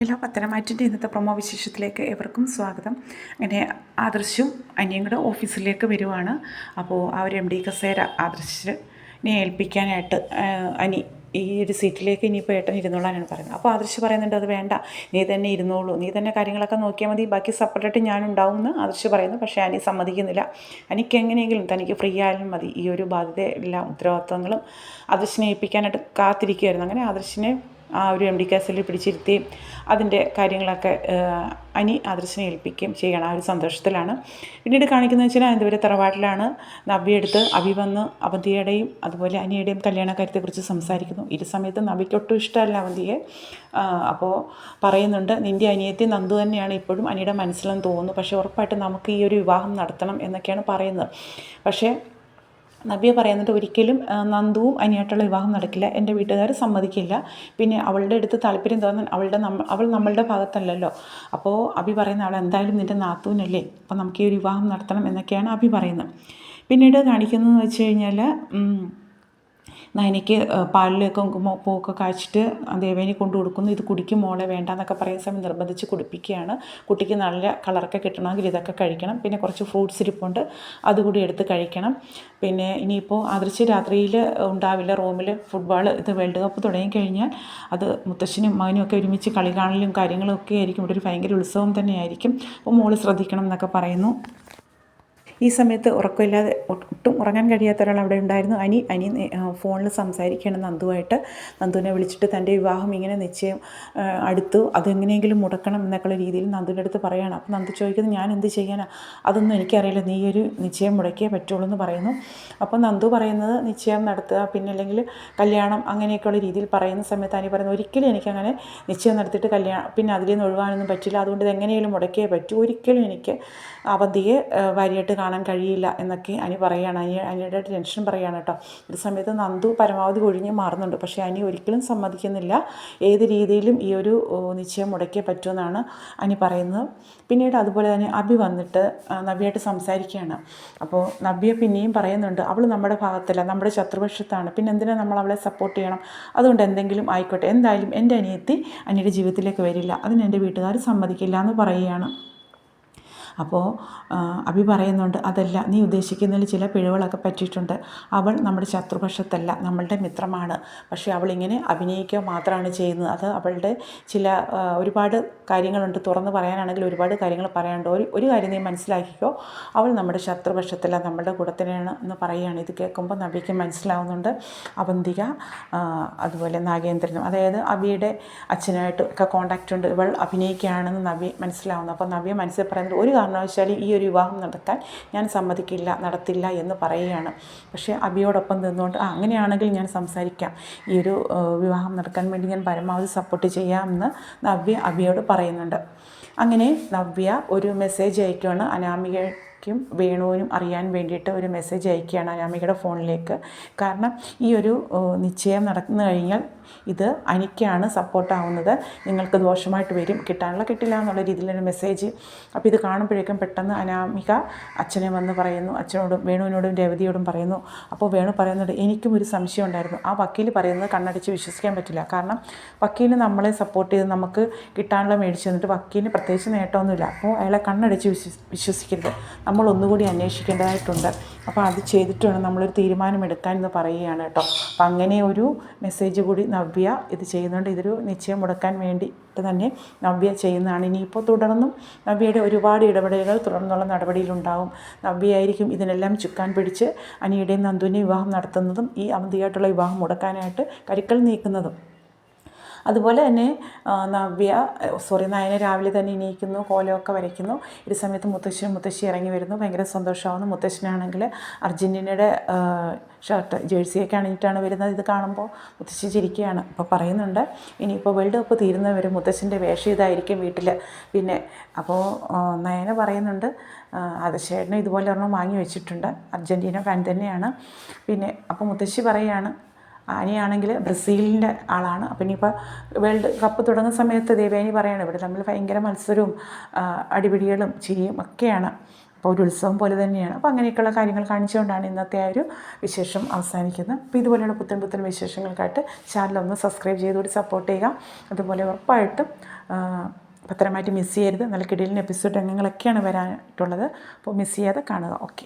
Hello, പത്തനംതിട്ടയുടെ ഇന്നത്തെ promo വിശേഷത്തിലേക്ക് ഏവർക്കും സ്വാഗതം. അങ്ങനെ ആദർശും അനിയും കൂടെ ഓഫീസിലേക്ക് വരുവാണ്. അപ്പോൾ ആ ഒരു MD കസേര ആദർശിനെ ഏൽപ്പിക്കാനായിട്ട് അനി ഈ ഒരു സീറ്റിലേക്ക് ഇനിയിപ്പോൾ ഏട്ടൻ ഇരുന്നോളാനാണ് പറയുന്നത്. അപ്പോൾ ആദർശ് പറയുന്നുണ്ട്, അത് വേണ്ട, നീ തന്നെ ഇരുന്നോളൂ, നീ തന്നെ കാര്യങ്ങളൊക്കെ നോക്കിയാൽ മതി, ബാക്കി സെപ്പറേറ്റ് ഞാനുണ്ടാവും എന്ന് ആദർശ് പറയുന്നു. പക്ഷേ അനി സമ്മതിക്കുന്നില്ല. അനിക്ക് എങ്ങനെയെങ്കിലും തനിക്ക് ഫ്രീ ആയാലും മതി, ഈ ഒരു ബാധ്യത എല്ലാ ഉത്തരവാദിത്വങ്ങളും ആദർശിനെ ഏൽപ്പിക്കാനായിട്ട് കാത്തിരിക്കുകയായിരുന്നു. അങ്ങനെ ആദർശിനെ ആ ഒരു MD കസേരയിൽ പിടിച്ചിരുത്തുകയും അതിൻ്റെ കാര്യങ്ങളൊക്കെ അനി ആദർശിനെ ഏൽപ്പിക്കുകയും ചെയ്യണം. ആ ഒരു സന്തോഷത്തിലാണ്. പിന്നീട് കാണിക്കുന്നത് വെച്ചാൽ അനന്തപുര തറവാട്ടിലാണ് നവ്യ എടുത്ത് അഭി വന്ന് അവന്തിയുടെയും അതുപോലെ അനിയുടെയും കല്യാണക്കാര്യത്തെക്കുറിച്ച് സംസാരിക്കുന്നു. ഈ സമയത്ത് നവ്യയ്ക്ക് ഒട്ടും ഇഷ്ടമല്ല അവന്തിയെ. അപ്പോൾ പറയുന്നുണ്ട്, നിൻ്റെ അനിയത്തി നന്ദു തന്നെയാണ് ഇപ്പോഴും അനിയുടെ മനസ്സിലെന്ന് തോന്നുന്നു, പക്ഷേ ഉറപ്പായിട്ടും നമുക്ക് ഈ ഒരു വിവാഹം നടത്തണം എന്നൊക്കെയാണ് പറയുന്നത്. പക്ഷേ നവ്യ പറയുന്നുണ്ട്, ഒരിക്കലും നന്ദുവും അനിയായിട്ടുള്ള വിവാഹം നടക്കില്ല, എൻ്റെ വീട്ടുകാർ സമ്മതിക്കില്ല, പിന്നെ അവളുടെ അടുത്ത് താല്പര്യം തോന്നാൻ അവൾ നമ്മളുടെ ഭാഗത്തല്ലല്ലോ. അപ്പോൾ അഭി പറയുന്ന, അവൾ എന്തായാലും നിൻ്റെ നാത്തൂനല്ലേ, അപ്പോൾ നമുക്ക് ഈ ഒരു വിവാഹം നടത്തണം എന്നൊക്കെയാണ് അഭി പറയുന്നത്. പിന്നീട് കാണിക്കുന്നതെന്ന് വെച്ച് കഴിഞ്ഞാൽ നയനയ്ക്ക് പാലിലേക്ക് കുങ്കുമപ്പൂവൊക്കെ കാച്ചിട്ട് ദേവേനെ കൊണ്ട് കൊടുക്കുന്നു. ഇത് കുടിക്കും മോളെ, വേണ്ട എന്നൊക്കെ പറയുന്ന സമയം നിർബന്ധിച്ച് കുടിപ്പിക്കുകയാണ്. കുട്ടിക്ക് നല്ല കളറൊക്കെ കിട്ടണമെങ്കിൽ ഇതൊക്കെ കഴിക്കണം. പിന്നെ കുറച്ച് ഫ്രൂട്ട്സ് ഇരിപ്പുണ്ട്, അതുകൂടി എടുത്ത് കഴിക്കണം. പിന്നെ ഇനിയിപ്പോൾ ആദർശ് രാത്രിയിൽ ഉണ്ടാവില്ല, റൂമിൽ ഫുട്ബോൾ ഇത് വേൾഡ് കപ്പ് തുടങ്ങിക്കഴിഞ്ഞാൽ അത് മുത്തശ്ശനും മകനും ഒക്കെ ഒരുമിച്ച് കളി കാണലും കാര്യങ്ങളും ഒക്കെ ആയിരിക്കും. ഇവിടെ ഒരു ഭയങ്കര ഉത്സവം തന്നെയായിരിക്കും. അപ്പോൾ മോള് ശ്രദ്ധിക്കണം എന്നൊക്കെ പറയുന്നു. ഈ സമയത്ത് ഉറക്കമില്ലാതെ ഒട്ടും ഉറങ്ങാൻ കഴിയാത്ത ഒരാൾ അവിടെ ഉണ്ടായിരുന്നു. അനി ഫോണിൽ സംസാരിക്കുകയാണ് നന്ദുവായിട്ട്. നന്ദുവിനെ വിളിച്ചിട്ട് തൻ്റെ വിവാഹം ഇങ്ങനെ നിശ്ചയം അടുത്തു, അതെങ്ങനെയെങ്കിലും മുടക്കണം എന്നൊക്കെയുള്ള രീതിയിൽ നന്ദുവിൻ്റെ അടുത്ത് പറയുകയാണ്. അപ്പോൾ നന്ദു ചോദിക്കുന്നത്, ഞാൻ എന്ത് ചെയ്യാനാണ്, അതൊന്നും എനിക്കറിയില്ല, നീ ഒരു നിശ്ചയം മുടക്കിയേ പറ്റുള്ളൂ എന്ന് പറയുന്നു. അപ്പോൾ നന്ദു പറയുന്നത് നിശ്ചയം നടത്തുക, പിന്നെ അല്ലെങ്കിൽ കല്യാണം അങ്ങനെയൊക്കെയുള്ള രീതിയിൽ പറയുന്ന സമയത്ത് അനി പറയുന്നത്, ഒരിക്കലും എനിക്കങ്ങനെ നിശ്ചയം നടത്തിയിട്ട് കല്യാണം പിന്നെ അതിൽ നിന്ന് ഒഴിവാനൊന്നും പറ്റില്ല, അതുകൊണ്ട് ഇത് എങ്ങനെയെങ്കിലും മുടക്കിയേ പറ്റൂ, ഒരിക്കലും എനിക്ക് അവന്തിയെ ഭാര്യയായിട്ട് കാണാൻ കഴിയില്ല എന്നൊക്കെ അനി പറയുകയാണ്. അനിയുടെ ടെൻഷൻ പറയുകയാണ് കേട്ടോ. ഈ സമയത്ത് നന്ദു പരമാവധി ഒഴിഞ്ഞ് മാറുന്നുണ്ട്. പക്ഷേ അനി ഒരിക്കലും സമ്മതിക്കുന്നില്ല, ഏത് രീതിയിലും ഈ ഒരു നിശ്ചയം മുടക്കിയേ പറ്റുമെന്നാണ് അനി പറയുന്നത്. പിന്നീട് അതുപോലെ തന്നെ അഭി വന്നിട്ട് നവ്യയായിട്ട് സംസാരിക്കുകയാണ്. അപ്പോൾ നവ്യ പിന്നെയും പറയുന്നുണ്ട്, അവൾ നമ്മുടെ ഭാഗത്തല്ല, നമ്മുടെ ശത്രുപക്ഷത്താണ്, പിന്നെ എന്തിനാണ് നമ്മൾ അവളെ സപ്പോർട്ട് ചെയ്യണം, അതുകൊണ്ട് എന്തെങ്കിലും ആയിക്കോട്ടെ, എന്തായാലും എൻ്റെ അനിയത്തി അനിയുടെ ജീവിതത്തിലേക്ക് വരില്ല, അതിന് എൻ്റെ വീട്ടുകാർ സമ്മതിക്കില്ല എന്ന് പറയുകയാണ്. അപ്പോൾ അഭി പറയുന്നുണ്ട്, അതല്ല, നീ ഉദ്ദേശിക്കുന്നതിൽ ചില പിഴവുകളൊക്കെ പറ്റിയിട്ടുണ്ട്, അവൾ നമ്മുടെ ശത്രുപക്ഷത്തല്ല, നമ്മളുടെ മിത്രമാണ്, പക്ഷേ അവളിങ്ങനെ അഭിനയിക്കുക മാത്രമാണ് ചെയ്യുന്നത്, അത് അവളുടെ ചില ഒരുപാട് കാര്യങ്ങളുണ്ട്, തുറന്ന് പറയാനാണെങ്കിൽ ഒരുപാട് കാര്യങ്ങൾ പറയാനുണ്ട്, ഒരു കാര്യം നീ മനസ്സിലാക്കിക്കോ, അവൾ നമ്മുടെ ശത്രുപക്ഷത്തല്ല, നമ്മളുടെ കൂടെ തന്നെയാണ് എന്ന് പറയുകയാണ്. ഇത് കേൾക്കുമ്പോൾ നവ്യയ്ക്ക് മനസ്സിലാവുന്നുണ്ട് അവന്തിക അതുപോലെ നാഗേന്ദ്രനും, അതായത് അഭിയുടെ അച്ഛനായിട്ട് ഒക്കെ കോണ്ടാക്റ്റ് ഉണ്ട്, ഇവൾ അഭിനയിക്കുകയാണെന്ന് നവ്യ മനസ്സിലാവുന്നു. അപ്പോൾ നവ്യ മനസ്സിൽ പറയുന്നത്, ഒരു കാരണവശാലും ഈ ഒരു വിവാഹം നടത്താൻ ഞാൻ സമ്മതിക്കില്ല, നടത്തില്ല എന്ന് പറയുകയാണ്. പക്ഷേ അഭിയോടൊപ്പം നിന്നുകൊണ്ട് അങ്ങനെയാണെങ്കിൽ ഞാൻ സംസാരിക്കാം, ഈ ഒരു വിവാഹം നടക്കാൻ വേണ്ടി ഞാൻ പരമാവധി സപ്പോർട്ട് ചെയ്യാമെന്ന് നവ്യ അഭിയോട് പറയുന്നുണ്ട്. അങ്ങനെ നവ്യ ഒരു മെസ്സേജ് അയക്കുകയാണ് അനാമികയ്ക്കും വേണുവിനും അറിയാൻ വേണ്ടിയിട്ട്. ഒരു മെസ്സേജ് അയക്കുകയാണ് അനാമികയുടെ ഫോണിലേക്ക്. കാരണം ഈ ഒരു നിശ്ചയം നടന്നു കഴിഞ്ഞാൽ ഇത് അനിക്കാണ് സപ്പോർട്ടാവുന്നത്, നിങ്ങൾക്ക് ദോഷമായിട്ട് വരും, കിട്ടില്ല എന്നുള്ള രീതിയിലൊരു മെസ്സേജ്. അപ്പോൾ ഇത് കാണുമ്പോഴേക്കും പെട്ടെന്ന് അനാമിക അച്ഛനെ വന്ന് പറയുന്നു, അച്ഛനോടും വേണുവിനോടും രേവതിയോടും പറയുന്നു. അപ്പോൾ വേണു പറയുന്നുണ്ട്, എനിക്കും ഒരു സംശയം ഉണ്ടായിരുന്നു, ആ വക്കീൽ പറയുന്നത് കണ്ണടിച്ച് വിശ്വസിക്കാൻ പറ്റില്ല, കാരണം വക്കീൽ നമ്മളെ സപ്പോർട്ട് ചെയ്ത് നമുക്ക് കിട്ടാനുള്ള മേടിച്ച് തന്നിട്ട് വക്കീലിന് പ്രത്യേകിച്ച് നേട്ടമൊന്നുമില്ല, അപ്പോൾ അയാളെ കണ്ണടിച്ച് വിശ്വസിക്കരുത്, നമ്മൾ ഒന്നുകൂടി അന്വേഷിക്കേണ്ടതായിട്ടുണ്ട്, അപ്പോൾ അത് ചെയ്തിട്ട് വേണം നമ്മളൊരു തീരുമാനമെടുക്കാൻ എന്ന് പറയുകയാണ് കേട്ടോ. അപ്പോൾ അങ്ങനെ ഒരു മെസ്സേജ് കൂടി നവ്യ ഇത് ചെയ്യുന്നുണ്ട്. ഇതൊരു നിശ്ചയം മുടക്കാൻ വേണ്ടിയിട്ട് തന്നെ നവ്യ ചെയ്യുന്നതാണ്. ഇനിയിപ്പോൾ തുടർന്നും നവ്യയുടെ ഒരുപാട് ഇടപെടലുകൾ തുടർന്നുള്ള നടപടിയിലുണ്ടാവും. നവ്യയായിരിക്കും ഇതിനെല്ലാം ചുക്കാൻ പിടിച്ച് അനിയുടെയും നന്ദുവിൻ്റെയും വിവാഹം നടത്തുന്നതും ഈ അവന്തിയായിട്ടുള്ള വിവാഹം മുടക്കാനായിട്ട് കരുക്കൾ നീക്കുന്നതും. അതുപോലെ തന്നെ നയന രാവിലെ തന്നെ എണീക്കുന്നു, കോലമൊക്കെ വരയ്ക്കുന്നു. ഈ സമയത്ത് മുത്തശ്ശി ഇറങ്ങി വരുന്നു, ഭയങ്കര സന്തോഷമാവുന്നു. മുത്തശ്ശനാണെങ്കിൽ അർജൻറ്റീനയുടെ ഷർട്ട് ജേഴ്സിയൊക്കെ അണിഞ്ഞിട്ടാണ് വരുന്നത്. ഇത് കാണുമ്പോൾ മുത്തശ്ശി ചിരിക്കുകയാണ്. അപ്പോൾ പറയുന്നുണ്ട്, ഇനിയിപ്പോൾ വേൾഡ് കപ്പ് തീരുന്നവരെ മുത്തശ്ശൻ്റെ വേഷം ഇതായിരിക്കും വീട്ടിൽ. പിന്നെ അപ്പോൾ നയന പറയുന്നുണ്ട്, ചേട്ടന് ഇതുപോലെ ഒരെണ്ണം വാങ്ങി വെച്ചിട്ടുണ്ട്, അർജൻറ്റീന ഫാൻ തന്നെയാണ്. പിന്നെ അപ്പോൾ മുത്തശ്ശി പറയുകയാണ്, അനിയാണെങ്കിൽ ബ്രസീലിൻ്റെ ആളാണ്, അപ്പം ഇനിയിപ്പോൾ വേൾഡ് കപ്പ് തുടങ്ങുന്ന സമയത്ത് ദേവയാനി പറയാണ്, ഇവിടെ തമ്മിൽ ഭയങ്കര മത്സരവും അടിപിടികളും ചിരിയും ഒക്കെയാണ്, അപ്പോൾ ഒരു ഉത്സവം പോലെ തന്നെയാണ്. അപ്പോൾ അങ്ങനെയൊക്കെയുള്ള കാര്യങ്ങൾ കാണിച്ചുകൊണ്ടാണ് ഇന്നത്തെ ആ ഒരു വിശേഷം അവസാനിക്കുന്നത്. അപ്പോൾ ഇതുപോലെയുള്ള പുത്തൻ വിശേഷങ്ങൾക്കായിട്ട് ചാനലൊന്ന് സബ്സ്ക്രൈബ് ചെയ്തുകൂടി സപ്പോർട്ട് ചെയ്യുക. അതുപോലെ ഉറപ്പായിട്ടും പത്തരമാറ്റി മിസ് ചെയ്യരുത്. നല്ല കിടിലൻ എപ്പിസോഡ് രംഗങ്ങളൊക്കെയാണ് വരാനായിട്ടുള്ളത്. അപ്പോൾ മിസ് ചെയ്യാതെ കാണുക. ഓക്കെ.